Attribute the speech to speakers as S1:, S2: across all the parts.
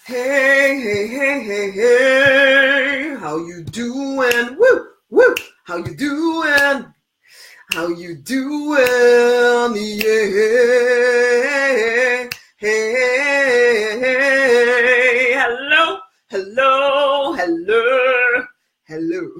S1: Hey, hey, hey, hey, hey, how you doing? Woo, woo, how you doing? How you doing? Yeah, hey, hello, hello, hello, hello.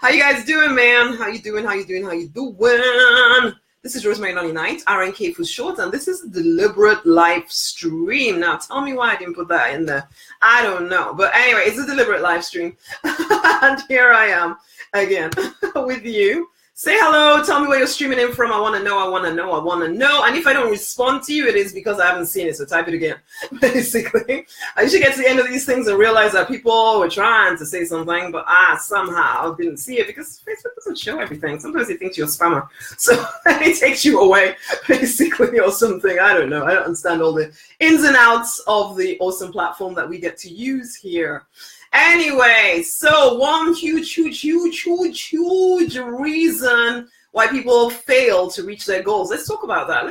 S1: How you guys doing, man? How you doing? How you doing? How you doing? This is Rosemary, Nonny RNK for short, and this is a deliberate live stream. Now, tell me why I didn't put that in there. I don't know. But anyway, it's a deliberate live stream. And here I am again with you. Say hello. Tell me where you're streaming in from. I want to know. I want to know. I want to know. And if I don't respond to you, it is because I haven't seen it. So type it again. Basically, I usually get to the end of these things and realize that people were trying to say something, but I somehow didn't see it because Facebook doesn't show everything. Sometimes it thinks you're a spammer. So it takes you away, basically, or something. I don't know. I don't understand all the ins and outs of the awesome platform that we get to use here. Anyway, so one huge reason why people fail to reach their goals. Let's talk about that.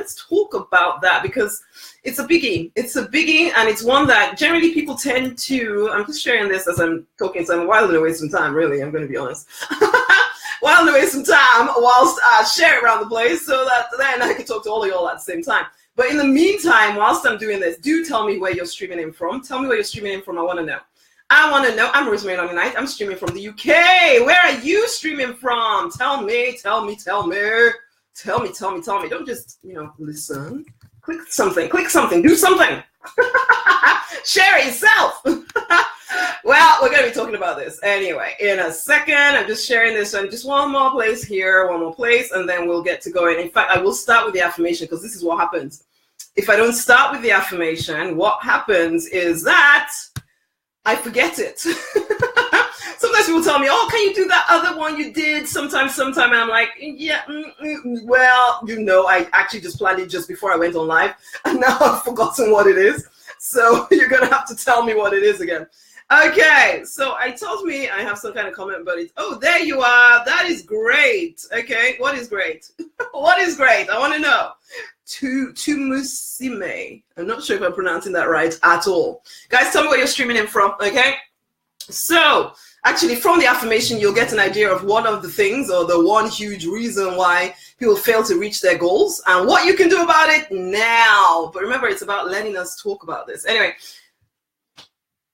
S1: Because it's a biggie. It's a biggie, and it's one that generally people tend to, I'm just sharing this as I'm talking, so I'm whiling away some time, really, I'm going to be honest. Whiling away some time whilst I share it around the place so that then I can talk to all of y'all at the same time. But in the meantime, whilst I'm doing this, do tell me where you're streaming in from. Tell me where you're streaming in from. I want to know. I'm Rosemary Nonny. I'm streaming from the UK. Where are you streaming from? Tell me. Don't just, listen. Click something, do something. Share it yourself. Well, we're going to be talking about this anyway in a second. I'm just sharing this on just one more place, and then we'll get to going. In fact, I will start with the affirmation because this is what happens. If I don't start with the affirmation, what happens is that I forget it. Sometimes people tell me, oh, can you do that other one you did sometime? And I'm like, yeah, well, I actually just planned it just before I went on live. And now I've forgotten what it is. So you're going to have to tell me what it is again. Okay, so I have some kind of comment, but there you are. That is great. Okay, what is great? What is great? I want to know. Tumusime. I'm not sure if I'm pronouncing that right at all. Guys, tell me where you're streaming in from, okay? So, actually, from the affirmation, you'll get an idea of one of the things or the one huge reason why people fail to reach their goals and what you can do about it now. But remember, it's about letting us talk about this. Anyway,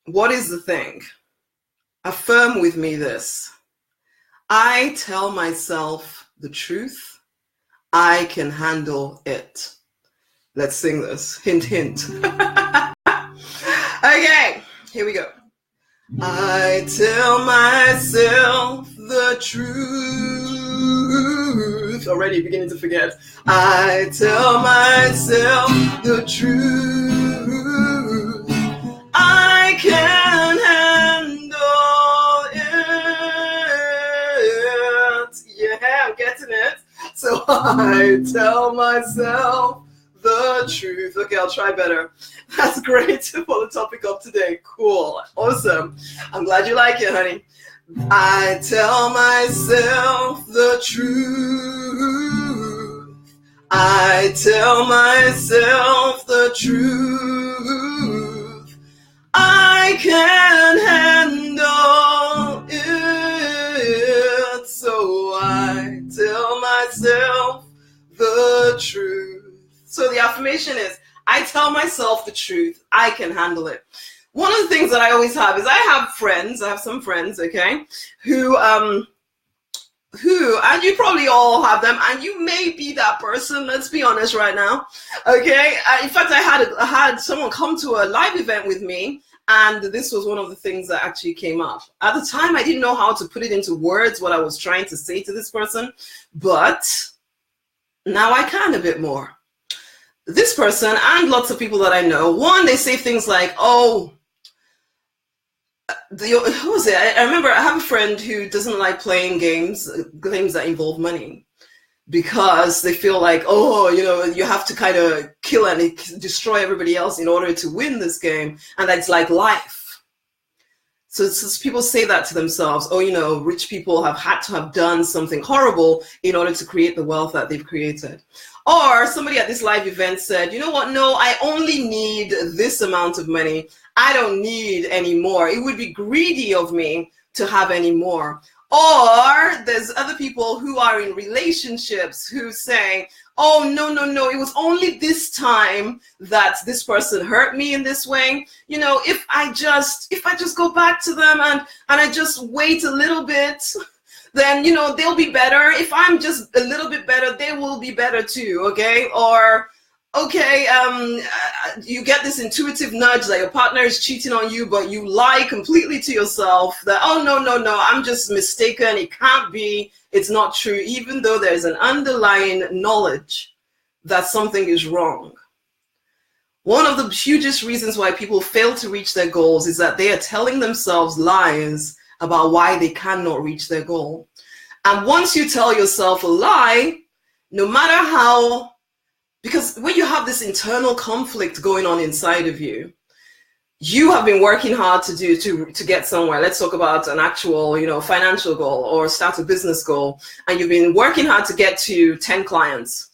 S1: what is the thing? Affirm with me this. I tell myself the truth. I can handle it. Let's sing this. Hint, hint. Okay, here we go. I tell myself the truth. Already beginning to forget. I tell myself the truth. I can handle it. Yeah, I'm getting it. So I tell myself the truth. Okay, I'll try better. That's great for the topic of today. Cool. Awesome. I'm glad you like it, honey. I tell myself the truth. I tell myself the truth. I can handle it. So I tell myself the truth. So the affirmation is, I tell myself the truth. I can handle it. One of the things that I always have is I have some friends, okay, who, and you probably all have them, and you may be that person, let's be honest right now, okay? In fact, I had someone come to a live event with me, and this was one of the things that actually came up. At the time, I didn't know how to put it into words, what I was trying to say to this person, but now I can a bit more. This person and lots of people that I know, one, they say things like, who was it? I remember I have a friend who doesn't like playing games that involve money, because they feel like, you have to kind of kill and destroy everybody else in order to win this game. And that's like life. So people say that to themselves, oh, rich people have had to have done something horrible in order to create the wealth that they've created. Or somebody at this live event said, you know what, no, I only need this amount of money. I don't need any more. It would be greedy of me to have any more. Or there's other people who are in relationships who say, oh, no, it was only this time that this person hurt me in this way. If I just go back to them and I just wait a little bit, then, they'll be better. If I'm just a little bit better, they will be better too, okay? Or, okay, you get this intuitive nudge that your partner is cheating on you, but you lie completely to yourself that, oh, no, I'm just mistaken. It can't be. It's not true, even though there's an underlying knowledge that something is wrong. One of the hugest reasons why people fail to reach their goals is that they are telling themselves lies about why they cannot reach their goal. And once you tell yourself a lie, no matter how, because when you have this internal conflict going on inside of you, you have been working hard to get somewhere. Let's talk about an actual, financial goal or start a business goal. And you've been working hard to get to 10 clients.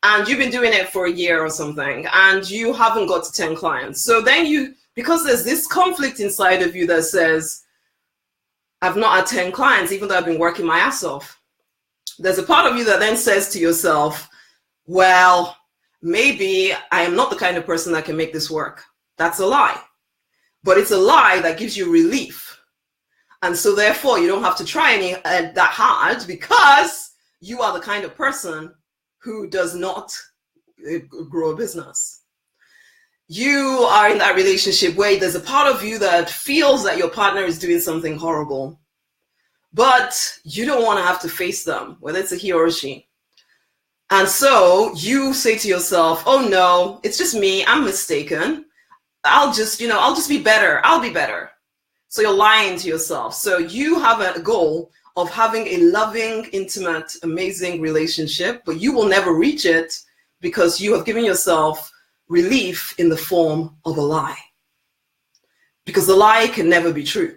S1: And you've been doing it for a year or something. And you haven't got to 10 clients. So then because there's this conflict inside of you that says, I've not had 10 clients, even though I've been working my ass off. There's a part of you that then says to yourself, well, maybe I am not the kind of person that can make this work. That's a lie. But it's a lie that gives you relief. And so therefore, you don't have to try any that hard because you are the kind of person who does not grow a business. You are in that relationship where there's a part of you that feels that your partner is doing something horrible, but you don't want to have to face them, whether it's a he or a she. And so you say to yourself, oh no, it's just me, I'm mistaken. I'll just be better. I'll be better. So you're lying to yourself. So you have a goal of having a loving, intimate, amazing relationship, but you will never reach it because you have given yourself relief in the form of a lie. Because the lie can never be true.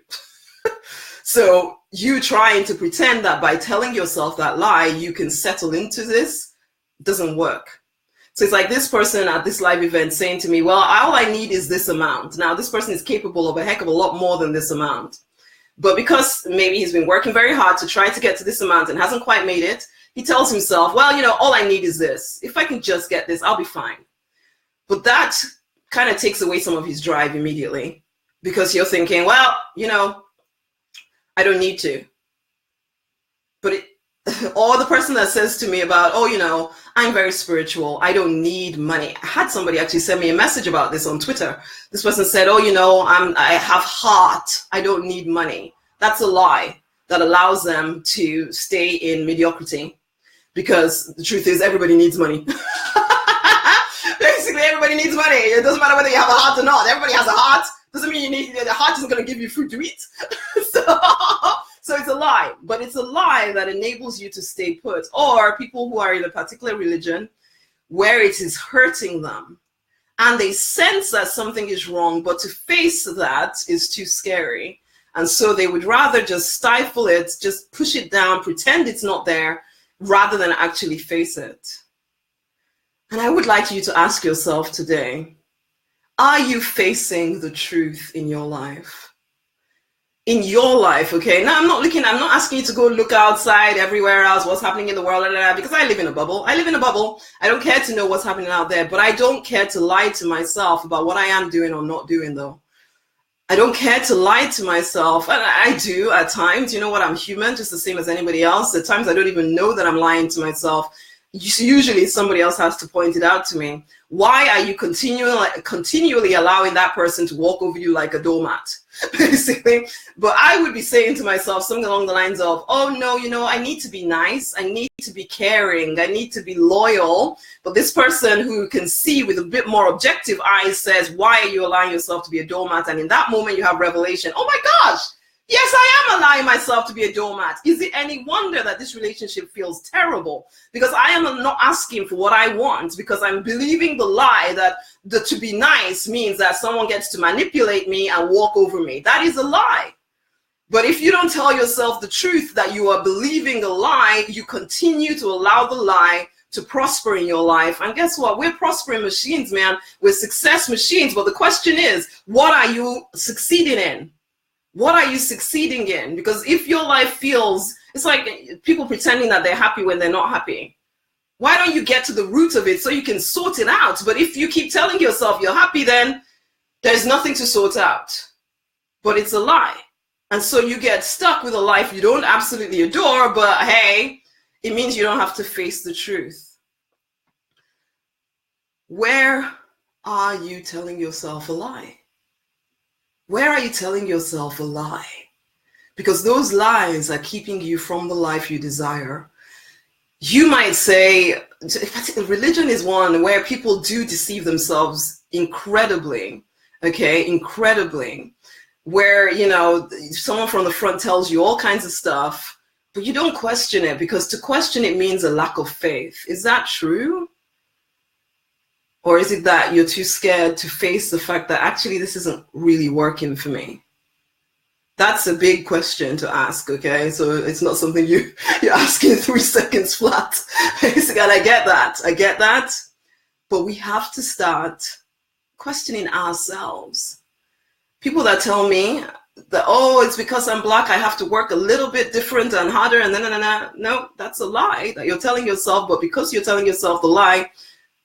S1: So you trying to pretend that by telling yourself that lie, you can settle into this, doesn't work. So it's like this person at this live event saying to me, well, all I need is this amount. Now, this person is capable of a heck of a lot more than this amount. But because maybe he's been working very hard to try to get to this amount and hasn't quite made it, he tells himself, well, all I need is this. If I can just get this, I'll be fine. But that kind of takes away some of his drive immediately because you're thinking, well, I don't need to. But or the person that says to me about, oh, I'm very spiritual. I don't need money. I had somebody actually send me a message about this on Twitter. This person said, oh, I have heart. I don't need money. That's a lie that allows them to stay in mediocrity because the truth is everybody needs money. Basically, everybody needs money. It doesn't matter whether you have a heart or not. Everybody has a heart. Doesn't mean the heart isn't going to give you food to eat. So it's a lie, but it's a lie that enables you to stay put. Or people who are in a particular religion where it is hurting them and they sense that something is wrong, but to face that is too scary. And so they would rather just stifle it, just push it down, pretend it's not there, rather than actually face it. And I would like you to ask yourself today, are you facing the truth in your life? In your life, okay? Now, I'm not asking you to go look outside everywhere else, what's happening in the world, because I live in a bubble. I don't care to know what's happening out there, but I don't care to lie to myself about what I am doing or not doing, though. I don't care to lie to myself, and I do at times. You know what? I'm human, just the same as anybody else. At times, I don't even know that I'm lying to myself. Usually, somebody else has to point it out to me. Why are you continually allowing that person to walk over you like a doormat, basically? But I would be saying to myself something along the lines of, oh, no, I need to be nice. I need to be caring. I need to be loyal. But this person who can see with a bit more objective eyes says, why are you allowing yourself to be a doormat? And in that moment, you have revelation. Oh, my gosh. Yes, I am allowing myself to be a doormat. Is it any wonder that this relationship feels terrible? Because I am not asking for what I want, because I'm believing the lie that to be nice means that someone gets to manipulate me and walk over me. That is a lie. But if you don't tell yourself the truth that you are believing a lie, you continue to allow the lie to prosper in your life. And guess what? We're prospering machines, man. We're success machines. But the question is, what are you succeeding in? What are you succeeding in? Because if your life feels, it's like people pretending that they're happy when they're not happy. Why don't you get to the root of it so you can sort it out? But if you keep telling yourself you're happy, then there's nothing to sort out. But it's a lie. And so you get stuck with a life you don't absolutely adore, but hey, it means you don't have to face the truth. Where are you telling yourself a lie? Where are you telling yourself a lie? Because those lies are keeping you from the life you desire. You might say, religion is one where people do deceive themselves incredibly, okay, incredibly. Where, you know, someone from the front tells you all kinds of stuff, but you don't question it, because to question it means a lack of faith. Is that true? Or is it that you're too scared to face the fact that actually this isn't really working for me? That's a big question to ask, okay? So it's not something you're asking 3 seconds flat. Basically, and I get that. But we have to start questioning ourselves. People that tell me that, oh, it's because I'm Black, I have to work a little bit different and harder, and no, that's a lie that you're telling yourself. But because you're telling yourself the lie,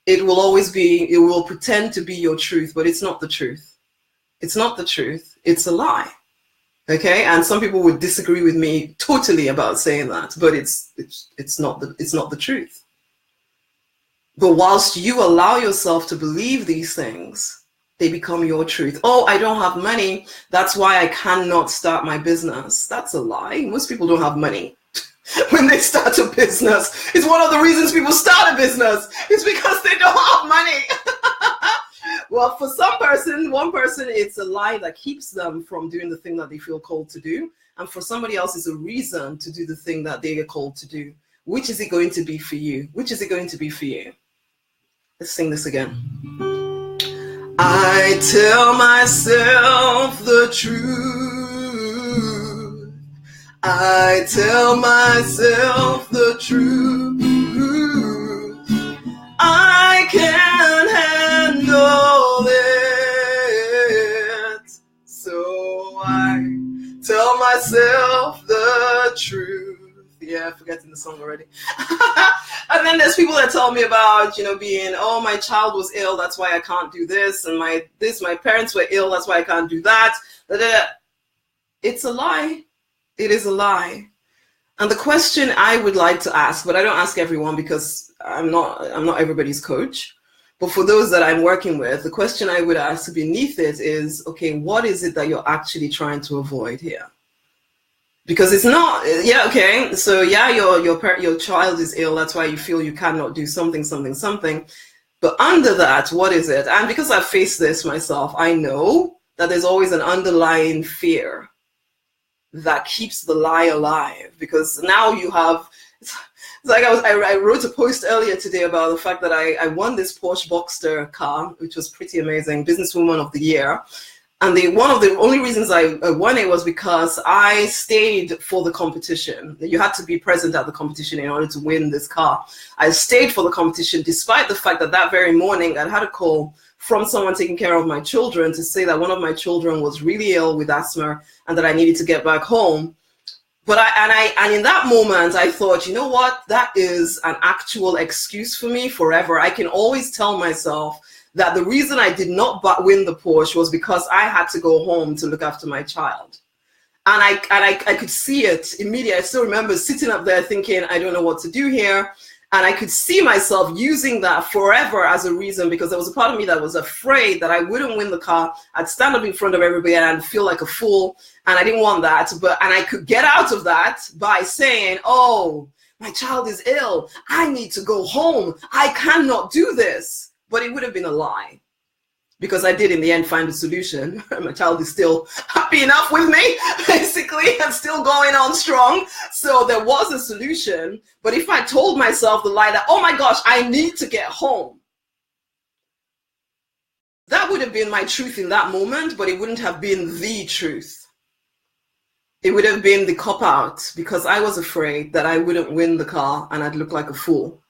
S1: it will pretend to be your truth, but it's not the truth. It's not the truth. It's a lie. Okay, and some people would disagree with me totally about saying that, but it's not the truth. But whilst you allow yourself to believe these things, they become your truth. Oh, I don't have money, that's why I cannot start my business. That's a lie. Most people don't have money when they start a business. It's one of the reasons people start a business. It's because they don't have money. Well, for one person, it's a lie that keeps them from doing the thing that they feel called to do. And for somebody else, it's a reason to do the thing that they are called to do. Which is it going to be for you? Which is it going to be for you? Let's sing this again. I tell myself the truth. I tell myself the truth. I can't handle it. So I tell myself the truth. Yeah, forgetting the song already. And then there's people that tell me about, being, oh, my child was ill, that's why I can't do this, and my parents were ill, that's why I can't do that. It's a lie. It is a lie. And the question I would like to ask, but I don't ask everyone because I'm not everybody's coach, but for those that I'm working with, the question I would ask beneath it is, okay, what is it that you're actually trying to avoid here? Because it's not, yeah, okay, so yeah, your child is ill, that's why you feel you cannot do something. But under that, what is it? And because I've faced this myself, I know that there's always an underlying fear that keeps the lie alive. Because now you have, it's like I wrote a post earlier today about the fact that I won this Porsche Boxster car, which was pretty amazing, Businesswoman of the Year. And one of the only reasons I won it was because I stayed for the competition. You had to be present at the competition in order to win this car. I stayed for the competition despite the fact that that very morning I had a call from someone taking care of my children to say that one of my children was really ill with asthma and that I needed to get back home. But in that moment, I thought, you know what? That is an actual excuse for me forever. I can always tell myself that the reason I did not win the Porsche was because I had to go home to look after my child. And I could see it immediately. I still remember sitting up there thinking, I don't know what to do here. And I could see myself using that forever as a reason, because there was a part of me that was afraid that I wouldn't win the car. I'd stand up in front of everybody and I'd feel like a fool. And I didn't want that. And I could get out of that by saying, oh, my child is ill. I need to go home. I cannot do this. But it would have been a lie, because I did in the end find a solution. My child is still happy enough with me, basically, and still going on strong. So there was a solution. But if I told myself the lie that, oh my gosh, I need to get home, that would have been my truth in that moment, but it wouldn't have been the truth. it would have been the cop out because I was afraid that I wouldn't win the car and I'd look like a fool.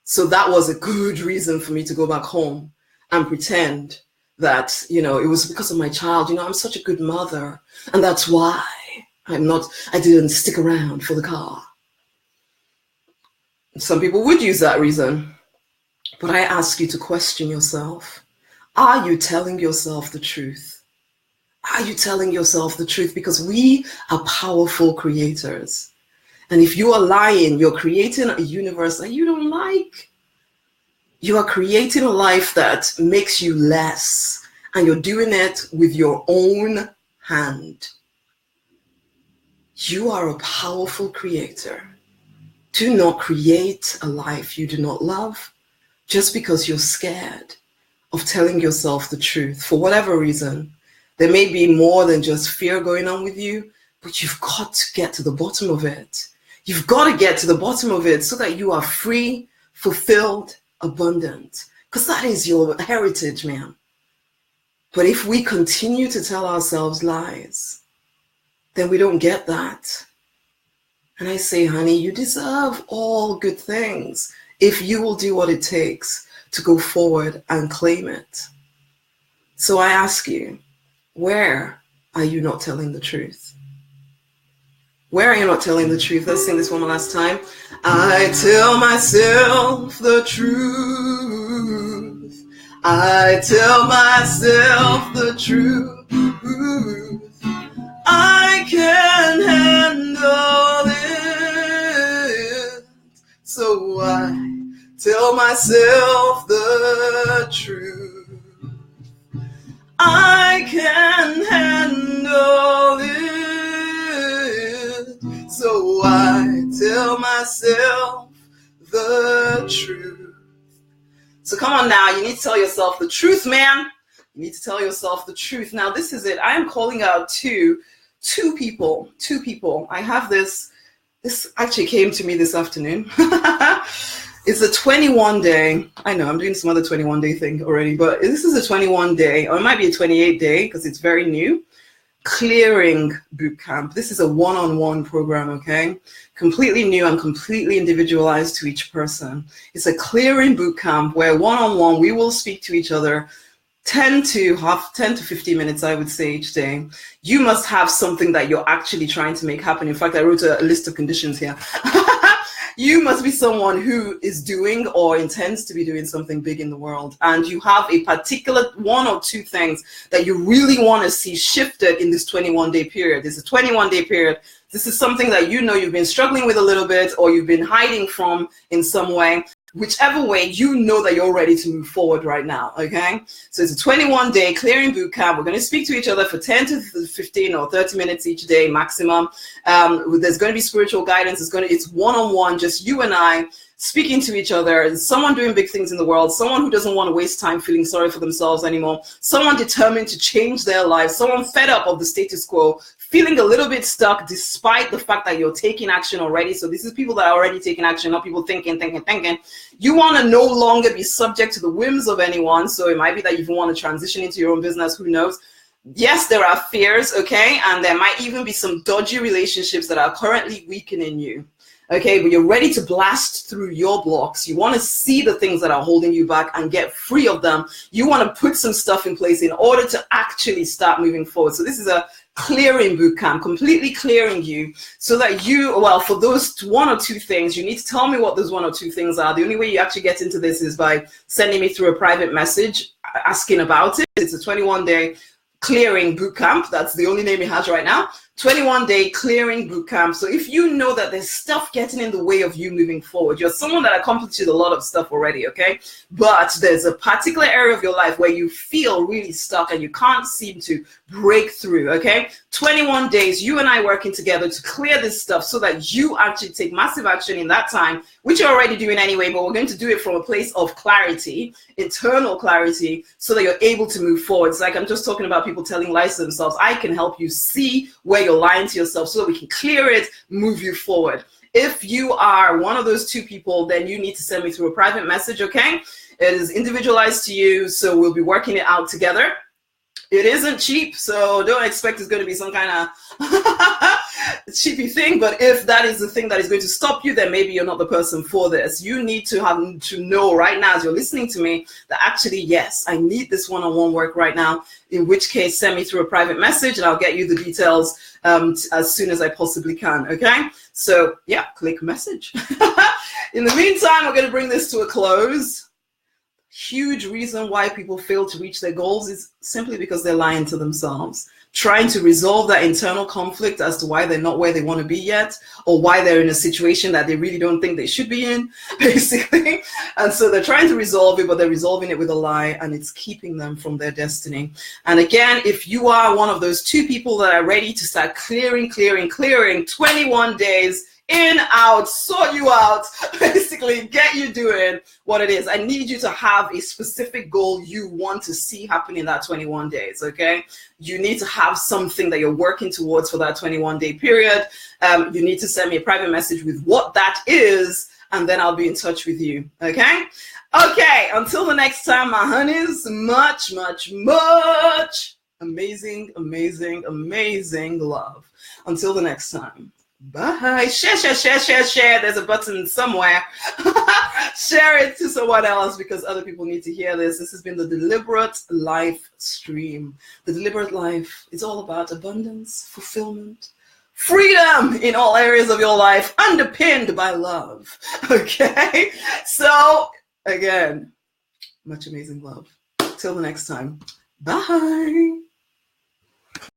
S1: So that was a good reason for me to go back home and pretend that, you know, it was because of my child. You know, I'm such a good mother, and that's why I didn't stick around for the car. Some people would use that reason, but I ask you to question yourself. Are you telling yourself the truth? Are you telling yourself the truth? Because we are powerful creators. And if you are lying, you're creating a universe that you don't like. You are creating a life that makes you less, and you're doing it with your own hand. You are a powerful creator. Do not create a life you do not love just because you're scared of telling yourself the truth. For whatever reason, there may be more than just fear going on with you, but you've got to get to the bottom of it. You've got to get to the bottom of it so that you are free, fulfilled, abundant, because that is your heritage, man. But if we continue to tell ourselves lies, then we don't get that. And I say, honey, you deserve all good things if you will do what it takes to go forward and claim it. So I ask you, where are you not telling the truth? Where are you not telling the truth? Let's sing this one last time. I tell myself the truth. I tell myself the truth. I can handle it. So I tell myself the truth. I can handle it. So I tell myself the truth. So come on now, you need to tell yourself the truth, man. You need to tell yourself the truth. Now, this is it. I am calling out two people. I have this actually came to me this afternoon. It's a 21-day. I know I'm doing some other 21-day thing already, but this is a 21-day, or it might be a 28-day because it's very new. Clearing boot camp. This is a one-on-one program, okay? Completely new and completely individualized to each person. It's a clearing boot camp where one-on-one we will speak to each other 10 to 15 minutes, I would say, each day. You must have something that you're actually trying to make happen. In fact, I wrote a list of conditions here. You must be someone who is doing or intends to be doing something big in the world. And you have a particular one or two things that you really want to see shifted in this 21-day period. It's a 21-day period. This is something that you know you've been struggling with a little bit or you've been hiding from in some way. Whichever way, you know that you're ready to move forward right now, okay? So it's a 21-day clearing boot camp. We're going to speak to each other for 10 to 15 or 30 minutes each day maximum. There's going to be spiritual guidance. It's one-on-one, just you and I speaking to each other. Someone doing big things in the world, someone who doesn't want to waste time feeling sorry for themselves anymore, someone determined to change their life, someone fed up of the status quo, feeling a little bit stuck despite the fact that you're taking action already. So this is people that are already taking action, not people thinking. You want to no longer be subject to the whims of anyone. So it might be that you want to transition into your own business. Who knows? Yes, there are fears, okay? And there might even be some dodgy relationships that are currently weakening you. Okay, but you're ready to blast through your blocks. You want to see the things that are holding you back and get free of them. You want to put some stuff in place in order to actually start moving forward. So this is a clearing boot camp, completely clearing you so that you, well, for those one or two things, you need to tell me what those one or two things are. The only way you actually get into this is by sending me through a private message asking about it. It's a 21-day clearing boot camp. That's the only name it has right now. 21-day clearing boot camp. So if you know that there's stuff getting in the way of you moving forward, you're someone that accomplished a lot of stuff already, okay? But there's a particular area of your life where you feel really stuck and you can't seem to break through, okay? 21 days, you and I working together to clear this stuff so that you actually take massive action in that time, which you're already doing anyway, but we're going to do it from a place of clarity, internal clarity, so that you're able to move forward. It's like I'm just talking about people telling lies to themselves. I can help you see where you're lying to yourself so that we can clear it, move you forward. If you are one of those two people, then you need to send me through a private message, okay? It is individualized to you, so we'll be working it out together. It isn't cheap, so don't expect it's going to be some kind of cheapy thing, but if that is the thing that is going to stop you, then maybe you're not the person for this. You need to have to know right now as you're listening to me that actually, yes, I need this one-on-one work right now, in which case send me through a private message and I'll get you the details as soon as I possibly can, okay? So yeah, click message. In the meantime, we're going to bring this to a close. Huge reason why people fail to reach their goals is simply because they're lying to themselves, trying to resolve that internal conflict as to why they're not where they want to be yet, or why they're in a situation that they really don't think they should be in, basically. And so they're trying to resolve it, but they're resolving it with a lie, and it's keeping them from their destiny. And again, if you are one of those 2 people that are ready to start clearing 21 days, in, out, sort you out, basically get you doing what it is. I need you to have a specific goal you want to see happen in that 21 days, okay? You need to have something that you're working towards for that 21-day period. You need to send me a private message with what that is, and then I'll be in touch with you, okay? Okay, until the next time, my honeys, much amazing love. Until the next time. Bye. Share. There's a button somewhere. Share it to someone else because other people need to hear this. This has been the Deliberate Life Stream. The Deliberate Life is all about abundance, fulfillment, freedom in all areas of your life, underpinned by love. Okay? So, again, much amazing love. Till the next time. Bye.